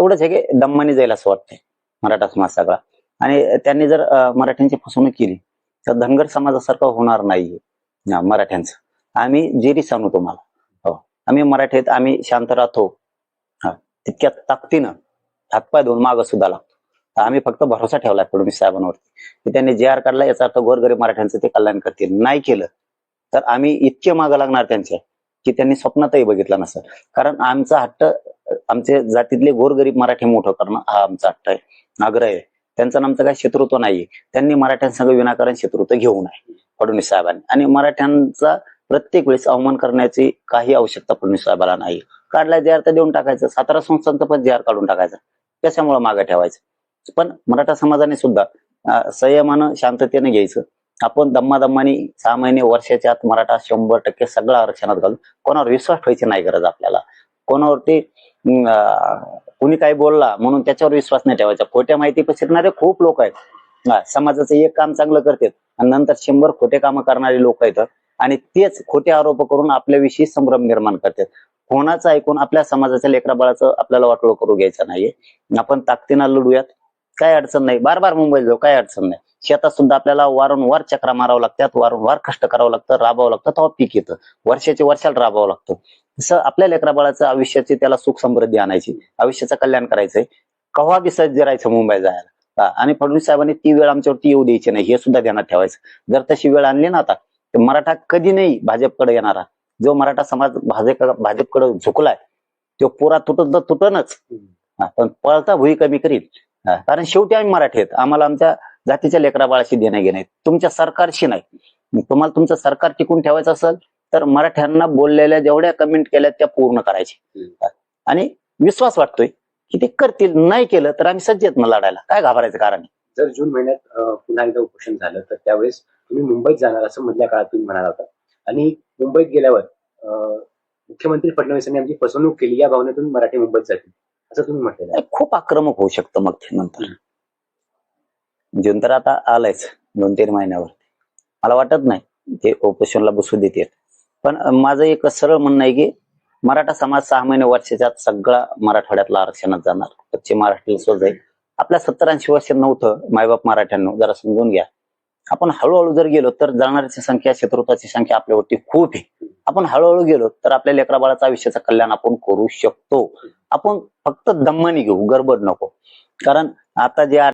एवढंच आहे की दम्मानी जाईल असं वाटतंय मराठा समाज सगळा. आणि त्यांनी जर मराठ्यांची फसवणूक केली तर धनगर समाजासारखं होणार नाहीये मराठ्यांचं. आम्ही जेरीस आणू तुम्हाला. हो, आम्ही मराठी आहेत, आम्ही शांत राहतो. तितक्या ताकदीनं हातपाय धुवून मागं सुद्धा लागतो. तर आम्ही फक्त भरोसा ठेवलाय फडणवीस साहेबांवरती की त्यांनी जे आर काढला याचा अर्थ गोरगरीब मराठ्यांचं ते कल्याण करतील. नाही केलं तर आम्ही इतके मागं लागणार त्यांच्या की त्यांनी स्वप्नातही बघितलं नसेल. कारण आमचा हट्ट आमच्या जातीतले गोरगरीब मराठी मोठं करणं हा आमचा हट्ट आहे, आग्रह आहे. त्यांचं आमचं काही शत्रुत्व नाहीये. त्यांनी मराठ्यांसंग विनाकारण शत्रुत्व घेऊ नये फडणवीस साहेबांनी. आणि मराठ्यांचा प्रत्येक वेळेस अवमान करण्याची काही आवश्यकता फडणवीस साहेबाला नाही. काढला जे आर तर देऊन टाकायचं. 17 संस्थांचं पण जे आर काढून टाकायचं. त्याच्यामुळे मागे ठेवायचं. पण मराठा समाजाने सुद्धा संयमानं शांततेने घ्यायचं. आपण दम्मादम्मानी 6 महिने वर्षाच्या आत मराठा 100% सगळं आरक्षणात घालून कोणावर विश्वास ठेवायची नाही गरज आपल्याला. कोणावरती कुणी काही बोलला म्हणून त्याच्यावर विश्वास नाही ठेवायचा. खोट्या माहिती पसरणारे खूप लोक आहेत. समाजाचं एक काम चांगलं करतात आणि नंतर 100 खोटे कामं करणारे लोक आहेत आणि तेच खोटे आरोप करून आपल्याविषयी संभ्रम निर्माण करतात. कोणाचं ऐकून आपल्या समाजाच्या लेकराबाळाचं आपल्याला वाटोळं करू घ्यायचं नाहीये. आपण ताकदीनं लढूयात. काय अडचण नाही. बार बार मुंबईला जाऊ, काय अडचण नाही. शेतात सुद्धा आपल्याला वारंवार चक्रा मारावं लागतात, वारंवार कष्ट करावं लागतं, राबावं लागतं, तेव्हा पीक येतं. वर्षाच्या वर्षाला राबावं लागतं. तसं आपल्या लेकराबाळाचं आयुष्याची त्याला सुख समृद्धी आणायची, आयुष्याचं कल्याण करायचंय. केव्हा बी सज्ज राहायचं मुंबईला जायला. आणि फडणवीस साहेबांनी ती वेळ आमच्यावरती येऊ द्यायची नाही हे सुद्धा ध्यानात ठेवायचं. जर तशी वेळ आणली ना आता तर मराठा कधी नाही भाजपकडे येणारा. जो मराठा समाज भाजपकडे झुकलाय तो पुरा तुटनच. पण पळता भुई कमी करीत. कारण शेवटी आम्ही मराठी आहेत. आम्हाला आमच्या जातीच्या लेकराबाळाशी देणं घेणं आहे, तुमच्या सरकारशी नाही. तुम्हाला तुमचं सरकार टिकून ठेवायचं असेल तर मराठ्यांना बोललेल्या जेवढ्या कमेंट केल्या त्या पूर्ण करायची. आणि विश्वास वाटतोय की ते करतील. नाही केलं तर आम्ही सज्ज आहेत ना लढायला. काय घाबरायचं कारण आहे. जर जून महिन्यात पुन्हा एकदा उपोषण झालं तर त्यावेळेस तुम्ही मुंबईत जाणार असं मधल्या काळात तुम्ही म्हणाला होता. आणि मुंबईत गेल्यावर मुख्यमंत्री फडणवीसांनी आमची फसवणूक केली या भावनेतून मराठी मुंबईत जातील असं तुम्ही म्हटलेलं. खूप आक्रमक होऊ शकतं मग ते नंतर. जून तर आता आलायच 2-3 महिन्यावर. मला वाटत नाही ते उपोषणला बसू देतात. पण माझं एक सरळ म्हणणं आहे की मराठा समाज 6 महिने वर्षाच्या आत सगळा मराठवाड्यातला आरक्षणात जाणार. पश्चिम महाराष्ट्राला सोड जाईल. आपल्या 70-80 वर्ष नव्हतं मायबाप मराठ्यांनो, जरा समजून घ्या. आपण हळूहळू जर गेलो तर जाणाऱ्याची संख्या, शत्रुत्वाची संख्या आपल्यावरती खूप आहे. आपण हळूहळू गेलो तर आपल्या लेकराबाळाचं आयुष्याचं कल्याण आपण करू शकतो. आपण फक्त दम्मानी घेऊ, गडबड नको. कारण आता जे